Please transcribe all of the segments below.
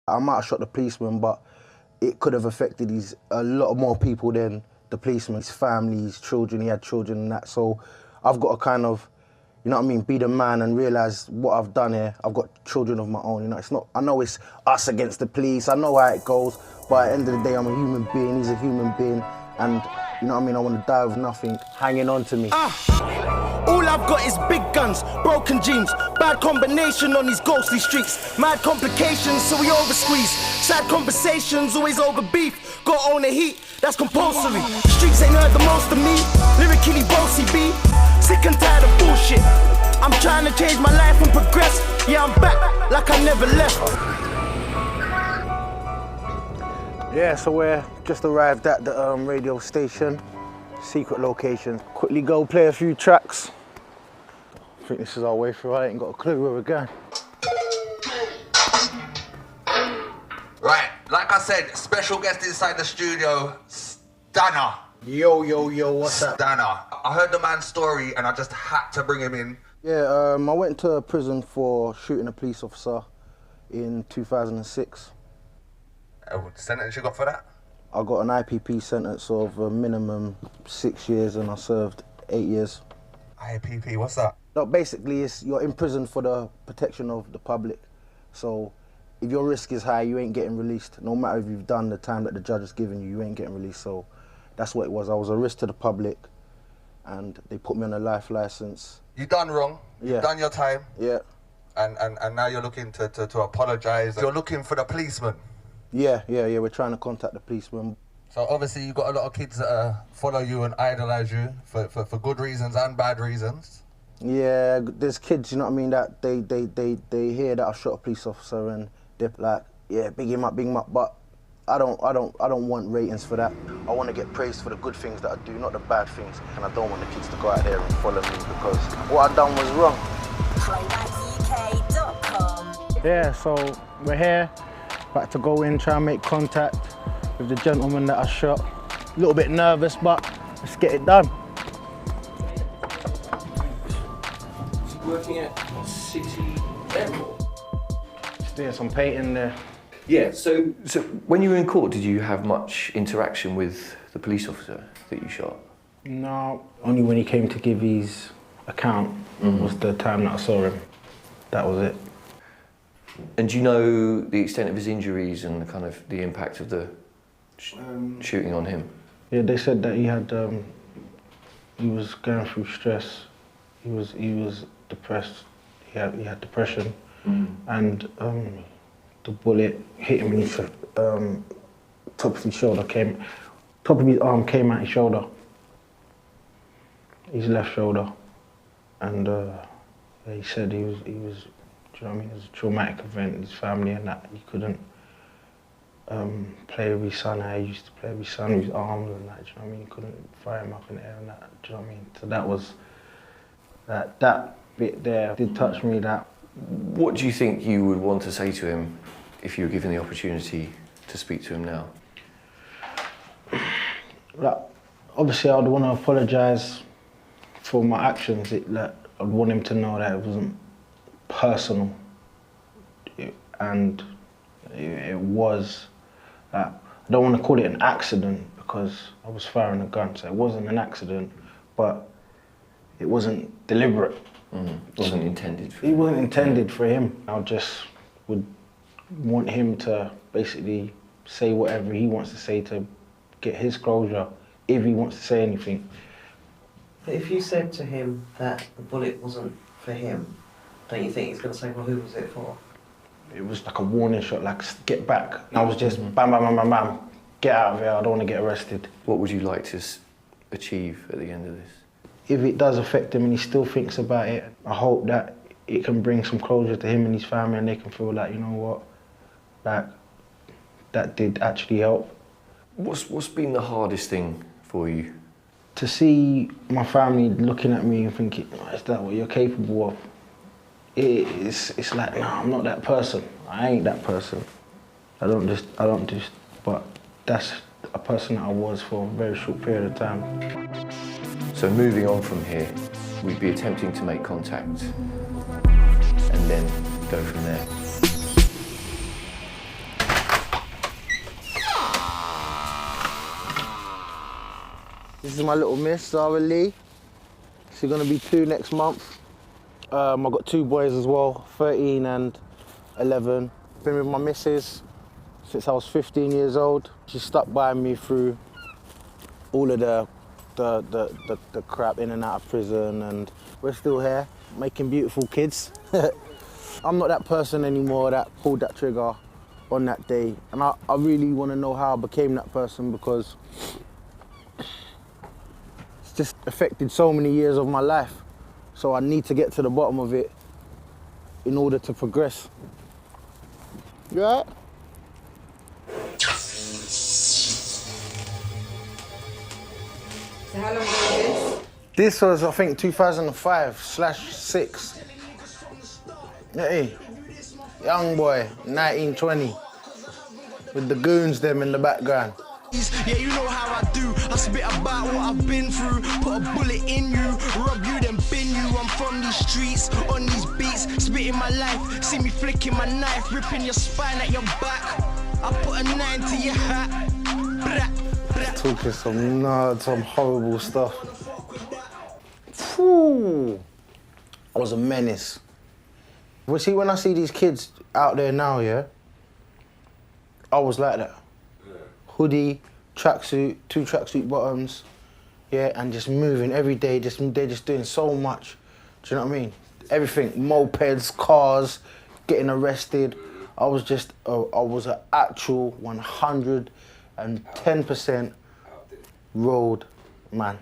I might have shot the policeman, but it could have affected a lot more people than the policeman. His family, his children, he had children and that. So I've got to kind of, you know what I mean, be the man and realise what I've done here. I've got children of my own, you know. It's not, I know it's us against the police, I know how it goes, but at the end of the day, I'm a human being, he's a human being, and you know what I mean, I want to die with nothing hanging on to me. All I've got is big guns, broken dreams, bad combination on these ghostly streets, mad complications, so we over squeeze, sad conversations, always over beef, gotta own the heat, that's compulsory. Streets ain't heard the most of me, lyrically bossy B, sick and tired of bullshit. I'm trying to change my life and progress, yeah I'm back like I never left. Yeah, so we're just arrived at the radio station, secret location. Quickly go play a few tracks. I think this is our way through, I ain't got a clue where we're going. Right, like I said, special guest inside the studio, Stunner. Yo, yo, yo, what's up? Stunner. I heard the man's story and I just had to bring him in. Yeah, I went to prison for shooting a police officer in 2006. What sentence you got for that? I got an IPP sentence of a minimum 6 years and I served 8 years. IPP, what's that? No, basically, you're in prison for the protection of the public. So if your risk is high, you ain't getting released. No matter if you've done the time that the judge has given you, you ain't getting released. So that's what it was. I was a risk to the public and they put me on a life license. You done wrong, you've done your time. Yeah. And now you're looking to apologise. You're looking for the policeman. Yeah, we're trying to contact the policeman. So obviously you've got a lot of kids that follow you and idolise you for good reasons and bad reasons. Yeah, there's kids, you know what I mean, that they hear that I shot a police officer and they're like, yeah, big him up, but I don't want ratings for that. I want to get praised for the good things that I do, not the bad things. And I don't want the kids to go out there and follow me because what I done was wrong. Yeah, so we're here, about to go in, try and make contact with the gentleman that I shot. A little bit nervous, but let's get it done. Working at City Airport? Just doing some painting there. Yeah, so when you were in court, did you have much interaction with the police officer that you shot? No, only when he came to give his account was the time that I saw him. That was it. And do you know the extent of his injuries and the kind of the impact of the shooting on him? Yeah, they said that he had, he was going through stress. He was depressed. He had depression, and the bullet hit him in his top of his shoulder. Top of his arm came out his shoulder, his left shoulder, and he said he was. Do you know what I mean? It was a traumatic event. His family and that he couldn't play with his son. How he used to play with his son with his arms and that. Do you know what I mean? He couldn't fire him up in the air and that. Do you know what I mean? So that was. That bit there did touch me. That. What do you think you would want to say to him if you were given the opportunity to speak to him now? Like, obviously, I'd want to apologise for my actions. I'd want him to know that it wasn't personal, and it was. I don't want to call it an accident because I was firing a gun, so it wasn't an accident, but. It wasn't deliberate. It wasn't intended for him. It wasn't intended for him. I just would want him to basically say whatever he wants to say to get his closure, if he wants to say anything. But if you said to him that the bullet wasn't for him, don't you think he's going to say, well, who was it for? It was like a warning shot, like, get back. And I was just bam, bam, bam, bam, bam. Get out of here, I don't want to get arrested. What would you like to achieve at the end of this? If it does affect him and he still thinks about it, I hope that it can bring some closure to him and his family and they can feel like, you know what, like, that did actually help. What's been the hardest thing for you? To see my family looking at me and thinking, oh, is that what you're capable of? It's like, no, I'm not that person. I ain't that person. I don't just, but that's a person that I was for a very short period of time. So moving on from here, we'd be attempting to make contact and then go from there. This is my little miss, Zara Lee. She's gonna be 2 next month. I've got 2 boys as well, 13 and 11. Been with my missus since I was 15 years old. She stuck by me through all of the crap in and out of prison, and we're still here, making beautiful kids. I'm not that person anymore that pulled that trigger on that day, and I really want to know how I became that person, because it's just affected so many years of my life. So I need to get to the bottom of it in order to progress. You all right? So how long ago was this? This was, I think, 2005/6. Hey, young boy, 1920, with the goons them in the background. Yeah, you know how I do. I spit about what I've been through. Put a bullet in you, rob you, then bin you. I'm from these streets, on these beats, spitting my life. See me flicking my knife, ripping your spine at your back. I put a 9 to your hat. Blah, blah. Talking some horrible stuff. Phew. I was a menace. Well, see, when I see these kids out there now, yeah, I was like that. Hoodie, tracksuit, 2 tracksuit bottoms, yeah, and just moving every day. They're just doing so much. Do you know what I mean? Everything, mopeds, cars, getting arrested. I was an actual 110% road man.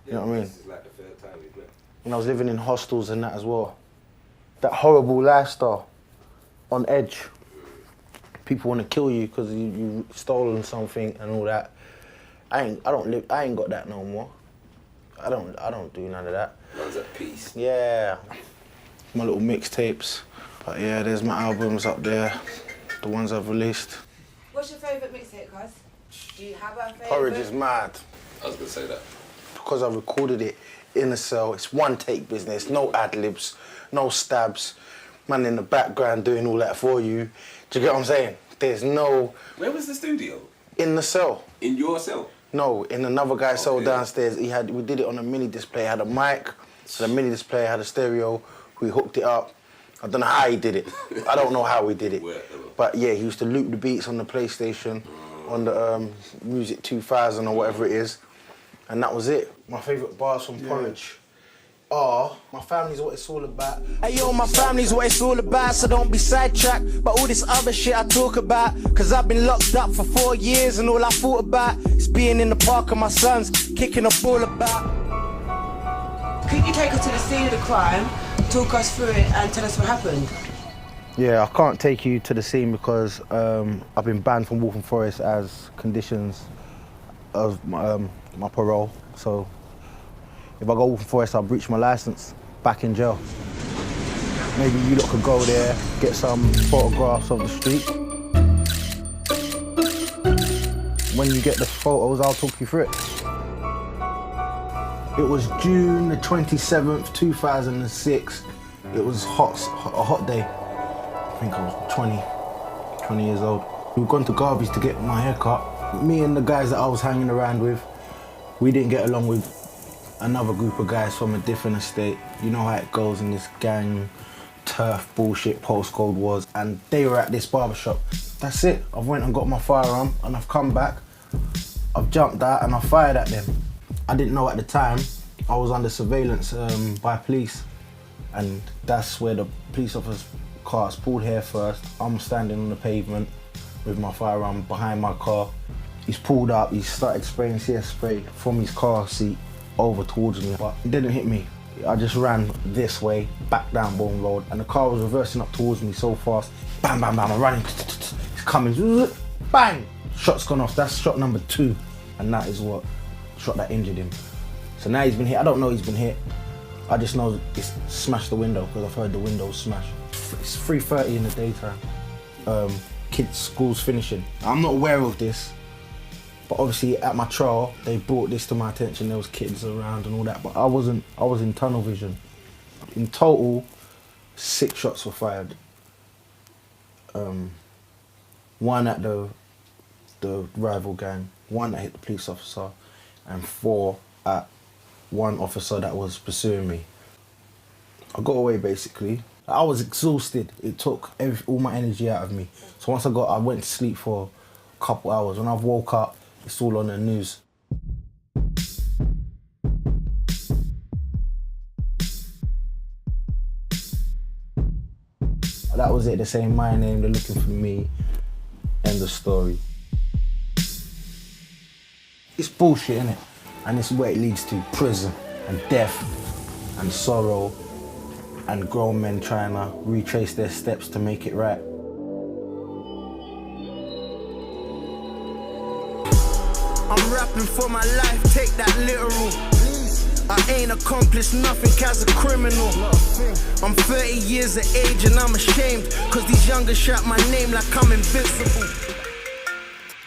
You know what I mean? This is like the 3rd time, isn't it? And I was living in hostels and that as well. That horrible lifestyle, on edge. People want to kill you because you stolen something and all that. I ain't got that no more. I don't do none of that. Man's at peace. Yeah, my little mixtapes. But yeah, there's my albums up there, the ones I've released. What's your favourite mixtape, cuz? Do you have a favourite? Porridge is mad. I was gonna say that. Because I recorded it in a cell, it's one take business, no ad-libs, no stabs. Man in the background doing all that for you. Do you get what I'm saying? There's no... Where was the studio? In the cell. In your cell? No, in another guy's cell Okay. downstairs. We did it on a mini display. Had a mic, had a mini display, had a stereo. We hooked it up. I don't know how he did it. I don't know how we did it. But yeah, he used to loop the beats on the PlayStation, on the Music 2000 or whatever it is. And that was it. My favourite bars from Porridge are, my family's what it's all about. Hey yo, my family's what it's all about, so don't be sidetracked by all this other shit I talk about. Cause I've been locked up for 4 years and all I thought about is being in the park with my sons, kicking a ball about. Could you take us to the scene of the crime, talk us through it and tell us what happened? Yeah, I can't take you to the scene because I've been banned from Waltham Forest as conditions of my parole. So if I go Waltham Forest, I'll breach my license, back in jail. Maybe you lot could go there, get some photographs of the street. When you get the photos, I'll talk you through it. It was June the 27th, 2006. It was a hot day. I think I was 20 years old. We'd gone to Garvey's to get my hair cut. Me and the guys that I was hanging around with, we didn't get along with another group of guys from a different estate. You know how it goes in this gang, turf bullshit postcode wars, and they were at this barbershop. That's it. I went and got my firearm and I've come back. I've jumped out and I fired at them. I didn't know at the time I was under surveillance by police, and that's where the police officer's cars pulled here first. I'm standing on the pavement with my firearm behind my car. He's pulled up, he started spraying CS spray from his car seat over towards me, but it didn't hit me. I just ran this way, back down Bone Road, and the car was reversing up towards me so fast. Bam, bam, bam, I'm running. He's coming, bang! Shot's gone off, that's shot number 2. And that is what shot that injured him. So now he's been hit, I don't know he's been hit. I just know it's smashed the window because I've heard the window smash. It's 3:30 in the daytime. Kids' school's finishing. I'm not aware of this, but obviously at my trial, they brought this to my attention. There was kids around and all that, but I was in tunnel vision. In total, 6 shots were fired. One at the rival gang, one that hit the police officer. and 4 at one officer that was pursuing me. I got away basically. I was exhausted. It took all my energy out of me. So once I went to sleep for a couple hours. When I woke up, it's all on the news. That was it. They're saying my name, they're looking for me. End of story. It's bullshit, innit? And this is where it leads to prison and death and sorrow and grown men trying to retrace their steps to make it right. I'm rapping for my life, take that literal. I ain't accomplished nothing as a criminal. I'm 30 years of age and I'm ashamed, cause these youngers shout my name like I'm invincible.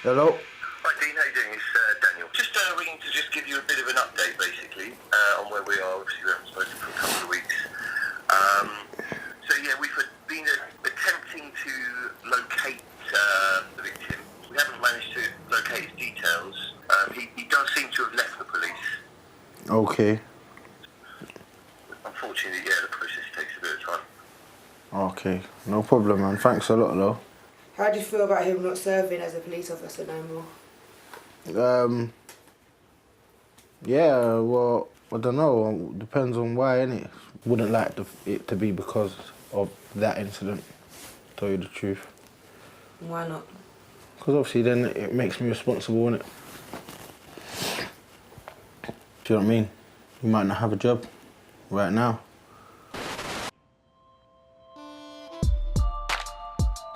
Hello? Hi Dean, how you doing? It's Daniel. Just ringing to just give you a bit of an update basically on where we are. Obviously we haven't spoken for a couple of weeks. So yeah, we've been attempting to locate the victim. We haven't managed to locate his details. He does seem to have left the police. Okay. Unfortunately, yeah, the process takes a bit of time. Okay, no problem, man. Thanks a lot, though. How do you feel about him not serving as a police officer no more? Yeah, well, I don't know. Depends on why, innit? Wouldn't like it to be because of that incident, to tell you the truth. Why not? Because obviously then it makes me responsible, innit? Do you know what I mean? You might not have a job right now.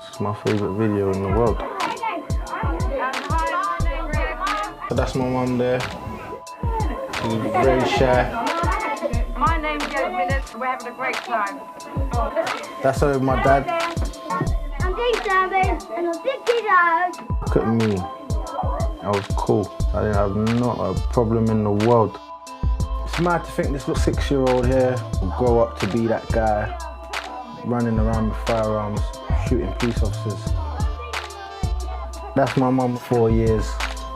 It's my favourite video in the world. So that's my mum there. She's very shy. My name's Jasmine, we're having a great time. That's her with my dad. I'm Dave Serving and I'm 50 years. Look at me. I was cool. I didn't have not a problem in the world. It's mad to think this little 6-year-old here will grow up to be that guy running around with firearms, shooting police officers. That's my mum 4 years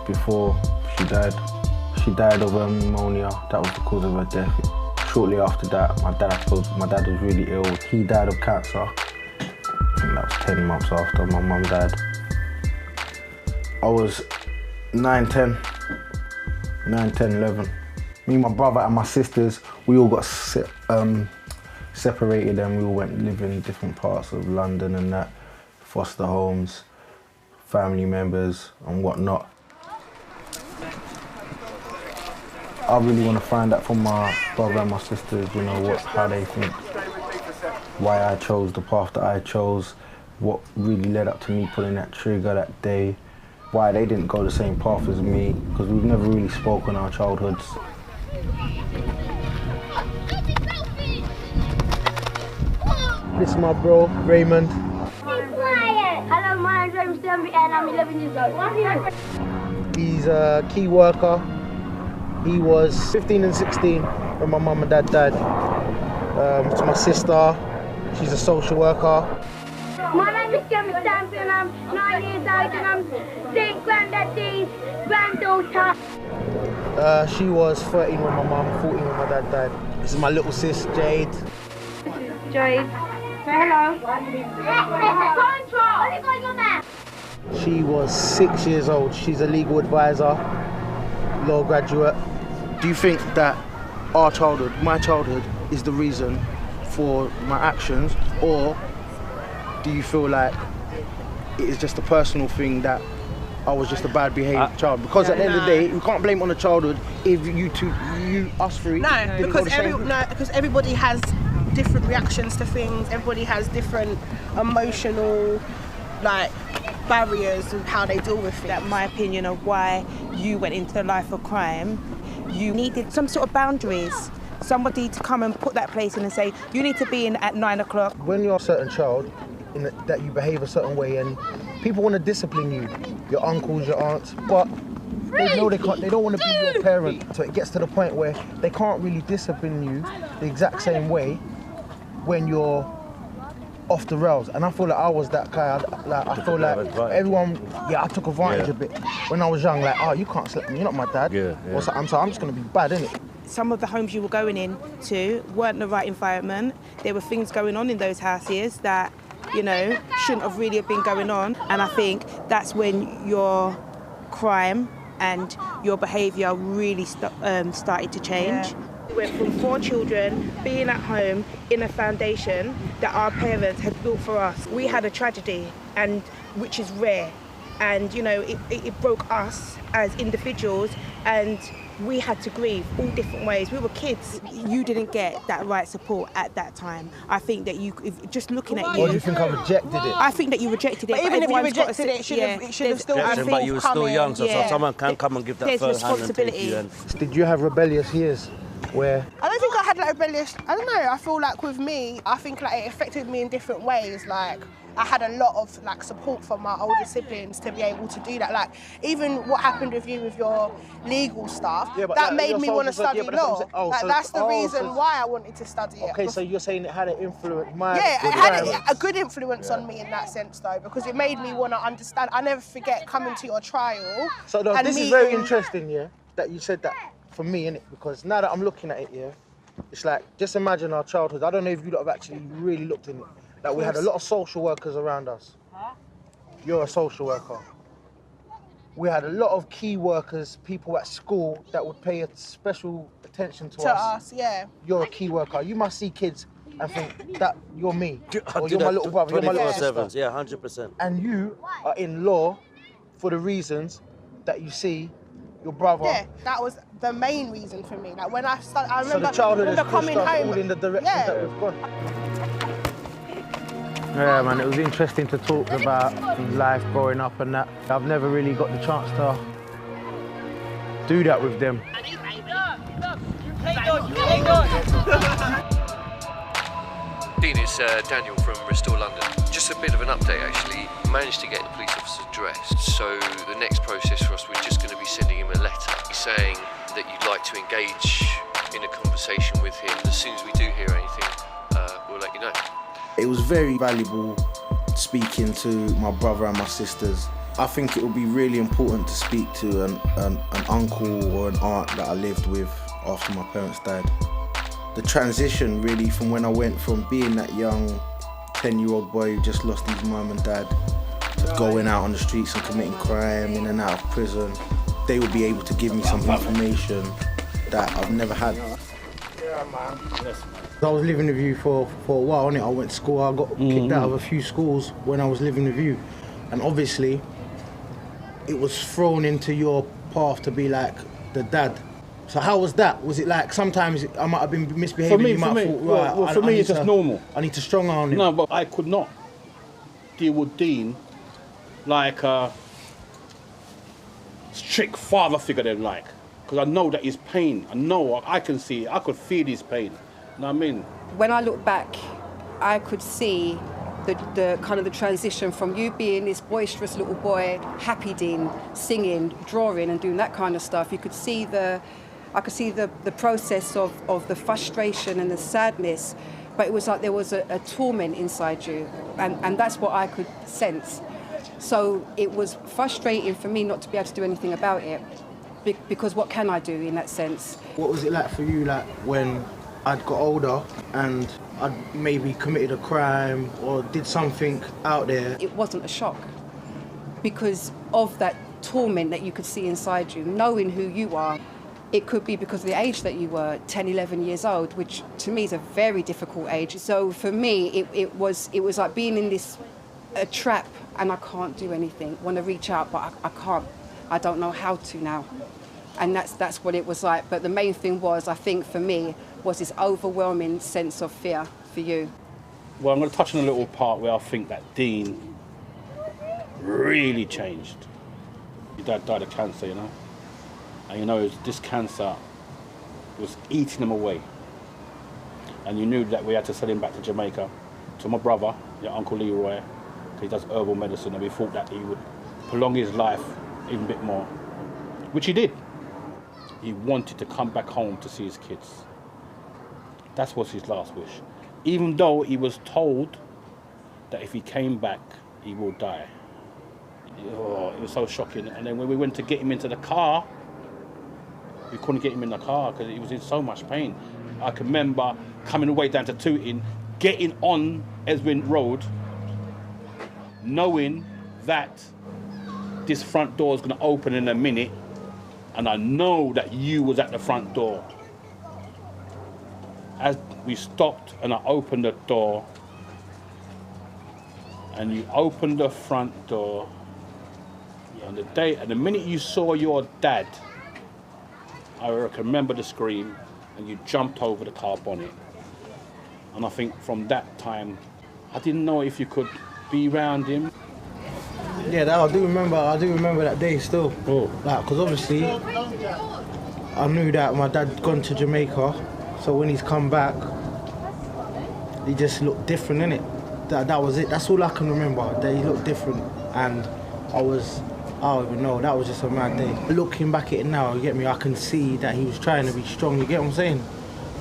before she died. She died of pneumonia. That was the cause of her death. Shortly after that, my dad was really ill. He died of cancer. And that was 10 months after my mum died. I was 9, 10, 11. Me, my brother and my sisters, we all got separated and we all went live in different parts of London and that, foster homes, family members and whatnot. I really want to find out from my brother and my sisters, you know, how they think, why I chose the path that I chose, what really led up to me pulling that trigger that day, why they didn't go the same path as me, because we've never really spoken our childhoods. This is my bro, Raymond. Be quiet. Hello, my name's Raymond Sternby and I'm 11 years old. He's a key worker. He was 15 and 16 when my mum and dad died. It's my sister. She's a social worker. My name is Jeremy Stanton and I'm 9 years old and I'm St. Granddaddy's granddaughter. She was 13 when my mum, 14 when my dad died. This is my little sis, Jade. Jade, say hello. She was 6 years old. She's a legal advisor, law graduate. Do you think that our childhood, my childhood, is the reason for my actions, or do you feel like it is just a personal thing that I was just a bad behaved child? Because at the end of the day, we can't blame it on the childhood if us three didn't go the same route. Because everybody has different reactions to things. Everybody has different emotional, barriers and how they deal with it. My opinion of why you went into the life of crime, you needed some sort of boundaries. Somebody to come and put that place in and say, you need to be in at 9 o'clock. When you're a certain child, that you behave a certain way and people want to discipline you, your uncles, your aunts, but they know they don't want to be your parent. So it gets to the point where they can't really discipline you the exact same way when you're off the rails, and I feel like I was that guy. Like I feel like everyone, I took advantage a bit when I was young. Like, oh, you can't slap me, you're not my dad. Or so, I'm just gonna be bad, innit? Some of the homes you were going into weren't the right environment. There were things going on in those houses that, you know, shouldn't have really been going on. And I think that's when your crime and your behaviour really started to change. We went from 4 children being at home in a foundation that our parents had built for us. We had a tragedy, and which is rare. And, you know, it broke us as individuals, and we had to grieve all different ways. We were kids. You didn't get that right support at that time. I think that just looking at you... Or do you think I rejected it? I think that you rejected it. But even if you rejected it, it should have still been but you were still young, so someone can come and give that first hand and take you. Did you have rebellious years where... I don't think I had like rebellious... I don't know, I feel like with me, I think like it affected me in different ways. Like, I had a lot of like support from my older siblings to be able to do that. Like, even what happened with you with your legal stuff, that made me want to study law. That's the reason why I wanted to study it. Okay, so you're saying it had an influence? It had a good influence on me in that sense, though, because it made me want to understand. I never forget coming to your trial. So this is very interesting, that you said that for me, innit? Because now that I'm looking at it, it's like, just imagine our childhood. I don't know if you lot have actually really looked in it. Like, we had a lot of social workers around us. You're a social worker. We had a lot of key workers, people at school that would pay a special attention to us. You're a key worker. You must see kids and think that you're me, or you're my little brother, you're my little sister. Yeah, 100%. And you are in law for the reasons that you see your brother. Yeah, that was the main reason for me. Like, when I started, I remember, so the childhood has coming pushed us home all in the direction that we've gone. Yeah, man, it was interesting to talk about life growing up and that. I've never really got the chance to do that with them. Dean, it's Daniel from Restore London. Just a bit of an update, actually. Managed to get the police officer's address, so the next process for us, we're just going to be sending him a letter saying that you'd like to engage in a conversation with him. As soon as we do hear anything, we'll let you know. It was very valuable speaking to my brother and my sisters. I think it would be really important to speak to an uncle or an aunt that I lived with after my parents died. The transition really from when I went from being that young 10-year-old boy who just lost his mum and dad to going out on the streets and committing crime, in and out of prison. They would be able to give me some information that I've never had. Yeah, man. I was living with you for a while, innit? I went to school, I got kicked out of a few schools when I was living with you. And obviously, it was thrown into your path to be like the dad. So how was that? Was it like sometimes I might have been misbehaving? For me, it's just normal. I need to strong arm him. No, but I could not deal with Dean like a strict father figure than like. Because I know that his pain, I can see it, I could feel his pain. You know what I mean? When I look back, I could see the kind of the transition from you being this boisterous little boy, happy Dean, singing, drawing and doing that kind of stuff. I could see the process of the frustration and the sadness, but it was like there was a torment inside you, and that's what I could sense. So it was frustrating for me not to be able to do anything about it, because what can I do in that sense? What was it like for you, like when I'd got older and I'd maybe committed a crime or did something out there? It wasn't a shock because of that torment that you could see inside you, knowing who you are. It could be because of the age that you were, 10, 11 years old, which to me is a very difficult age. So for me, it was like being in a trap and I can't do anything. I want to reach out, but I can't. I don't know how to now. And that's what it was like. But the main thing was, I think for me, was this overwhelming sense of fear for you. Well, I'm going to touch on a little part where I think that Dean really changed. His dad died of cancer, you know? And you know, this cancer was eating him away. And you knew that we had to send him back to Jamaica, to my brother, your Uncle Leroy, because he does herbal medicine, and we thought that he would prolong his life even a bit more, which he did. He wanted to come back home to see his kids. That was his last wish. Even though he was told that if he came back, he will die. Oh, it was so shocking. And then when we went to get him into the car, we couldn't get him in the car because he was in so much pain. I can remember coming all the way down to Tooting, getting on Eswin Road, knowing that this front door is going to open in a minute, and I know that you was at the front door. As we stopped and I opened the door, and you opened the front door, and the minute you saw your dad, I can remember the scream, and you jumped over the car bonnet. And I think from that time, I didn't know if you could be around him. Yeah, I do remember that day still. Oh. Like, because obviously, I knew that my dad'd gone to Jamaica, so when he's come back, he just looked different, innit? That was it. That's all I can remember. That he looked different, and I don't even know. That was just a mad day. Looking back at it now, you get me? I can see that he was trying to be strong. You get what I'm saying?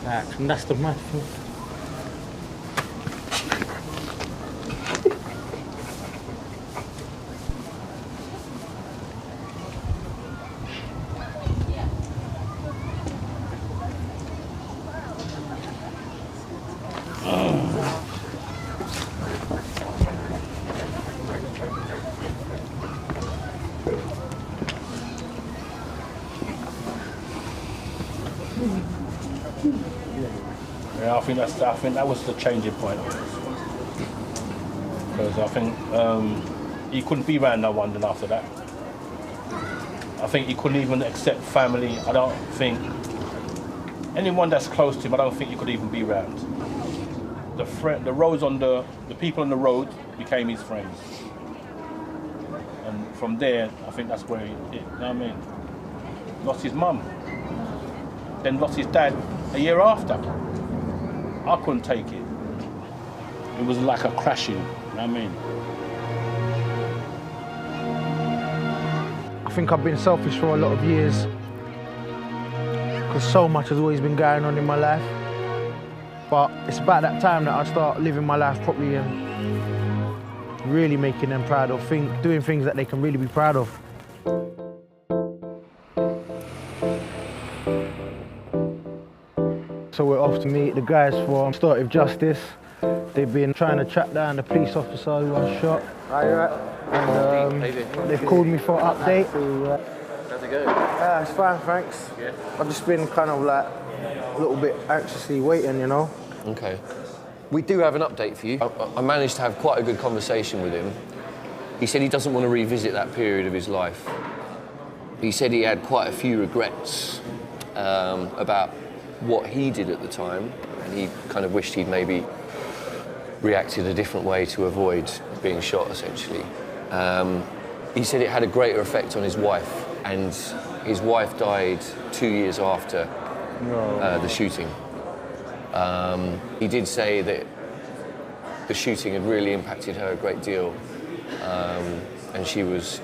Like, and that's the mad thing. Yeah, I think that was the changing point. Because I think he couldn't be around no one then after that. I think he couldn't even accept family. I don't think anyone that's close to him, I don't think he could even be around. The roads on the people on the road became his friends. And from there, I think that's where you know what I mean? Lost his mum. Then lost his dad a year after. I couldn't take it. It was like a crashing, you know what I mean? I think I've been selfish for a lot of years because so much has always been going on in my life. But it's about that time that I start living my life properly and really making them proud of, doing things that they can really be proud of. So we're off to meet the guys from Restorative Justice. They've been trying to track down the police officer who was shot. Are you right? And they've called me for an update. How's it going? Yeah, it's fine, thanks. Yeah. I've just been kind of like a little bit anxiously waiting, you know? Okay. We do have an update for you. I managed to have quite a good conversation with him. He said he doesn't want to revisit that period of his life. He said he had quite a few regrets about what he did at the time, and he kind of wished he'd maybe reacted a different way to avoid being shot, essentially. He said it had a greater effect on his wife, and his wife died 2 years after the shooting. He did say that the shooting had really impacted her a great deal, and she was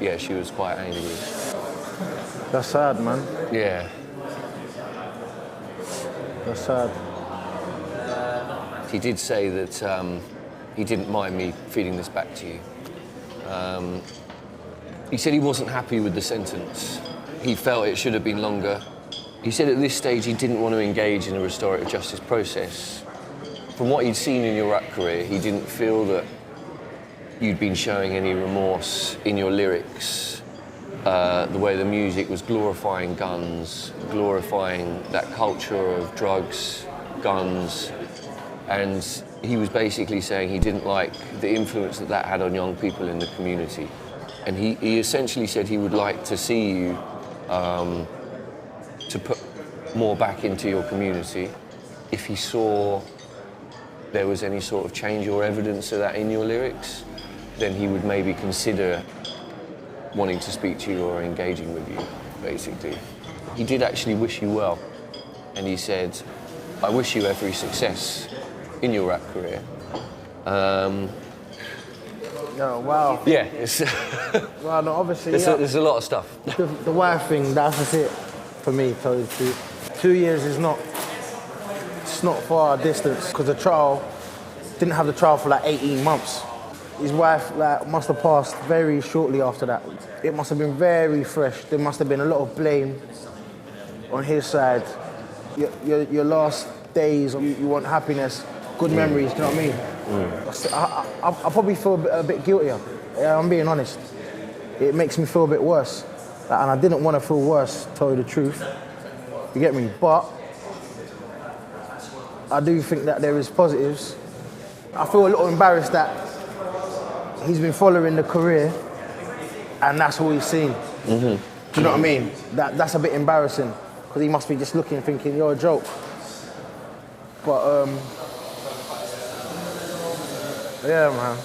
quite angry. That's sad, man. Yeah. That's sad. He did say that he didn't mind me feeding this back to you. He said he wasn't happy with the sentence. He felt it should have been longer. He said at this stage he didn't want to engage in a restorative justice process. From what he'd seen in your rap career, he didn't feel that you'd been showing any remorse in your lyrics. The way the music was glorifying guns, glorifying that culture of drugs, guns, and he was basically saying he didn't like the influence that that had on young people in the community. And he essentially said he would like to see you to put more back into your community. If he saw there was any sort of change or evidence of that in your lyrics, then he would maybe consider wanting to speak to you or engaging with you, basically. He did actually wish you well, and he said, I wish you every success in your rap career. Oh, wow. Yeah, it's well, no, obviously, there's a lot of stuff. The wife thing, that's just it for me, to tell you the truth. 2 years is not far a distance, because the trial, didn't have the trial for like 18 months. his wife must have passed very shortly after that. It must have been very fresh. There must have been a lot of blame on his side. Your last days, you want happiness, good memories, do you know what I mean? I probably feel a bit guiltier. Yeah, I'm being honest. It makes me feel a bit worse. And I didn't want to feel worse, to tell you the truth. You get me? But I do think that there is positives. I feel a little embarrassed that he's been following the career and that's all he's seen. Do you know what I mean? That's a bit embarrassing because he must be just looking thinking, you're a joke. But, yeah, man.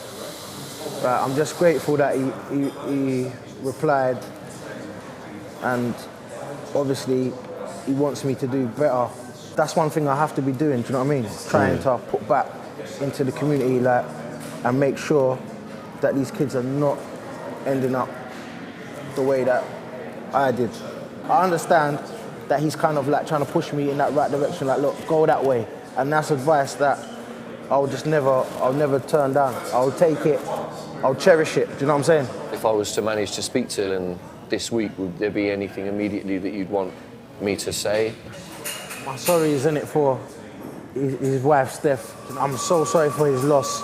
But I'm just grateful that he replied, and obviously he wants me to do better. That's one thing I have to be doing, do you know what I mean? Trying to put back into the community and make sure that these kids are not ending up the way that I did. I understand that he's kind of trying to push me in that right direction, look, go that way. And that's advice that I'll never turn down. I'll take it, I'll cherish it, do you know what I'm saying? If I was to manage to speak to him this week, would there be anything immediately that you'd want me to say? My sorry is in it for his wife, Steph. I'm so sorry for his loss.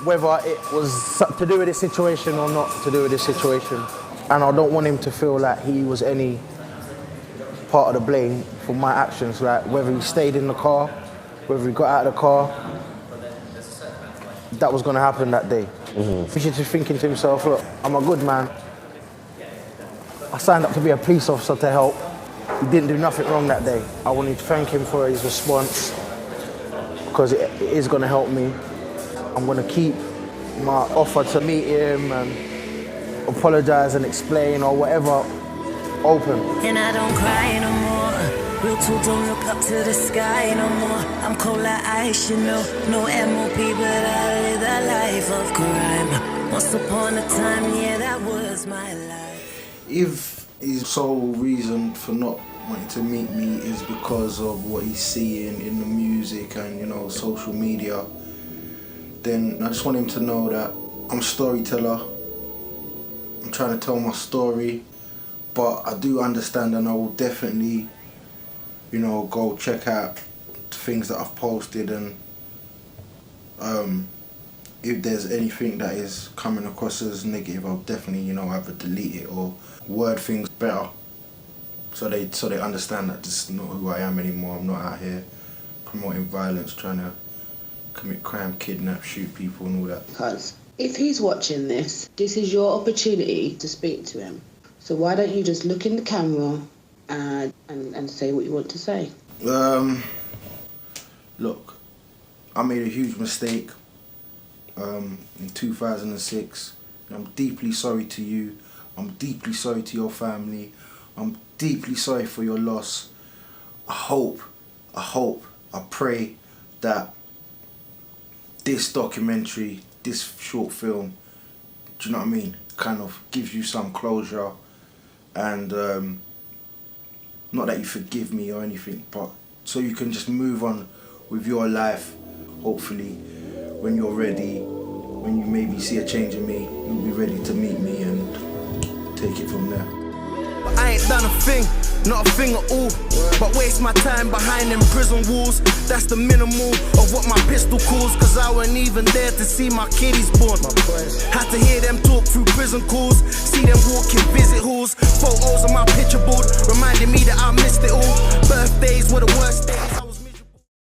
Whether it was to do with this situation or not to do with this situation. And I don't want him to feel like he was any part of the blame for my actions, whether he stayed in the car, whether he got out of the car. That was going to happen that day. He's just thinking to himself, look, I'm a good man. I signed up to be a police officer to help. He didn't do nothing wrong that day. I wanted to thank him for his response because it is going to help me. I'm going to keep my offer to meet him and apologise and explain or whatever open. And I don't cry no more. Real talk, don't look up to the sky no more. I'm cold like ice, you know. No MOP, but I live a life of crime. Once upon a time, yeah, that was my life. If his sole reason for not wanting to meet me is because of what he's seeing in the music and, social media, then I just want him to know that I'm a storyteller. I'm trying to tell my story, but I do understand and I will definitely, go check out the things that I've posted, and if there's anything that is coming across as negative, I'll definitely, either delete it or word things better, so they understand that this is not who I am anymore. I'm not out here promoting violence, trying to commit crime, kidnap, shoot people and all that. Because if he's watching this, this is your opportunity to speak to him. So why don't you just look in the camera and say what you want to say? Look, I made a huge mistake in 2006. I'm deeply sorry to you. I'm deeply sorry to your family. I'm deeply sorry for your loss. I hope, I pray that this documentary, this short film, do you know what I mean, kind of gives you some closure, and not that you forgive me or anything, but so you can just move on with your life. Hopefully, when you're ready, when you maybe see a change in me, you'll be ready to meet me and take it from there. I ain't done a thing, not a thing at all, but waste my time behind them prison walls. That's the minimal of what my pistol calls, cause I wasn't even there to see my kiddies born. Had to hear them talk through prison calls, see them walk in visit halls. Photos on my picture board reminding me that I missed it all. Birthdays were the worst days.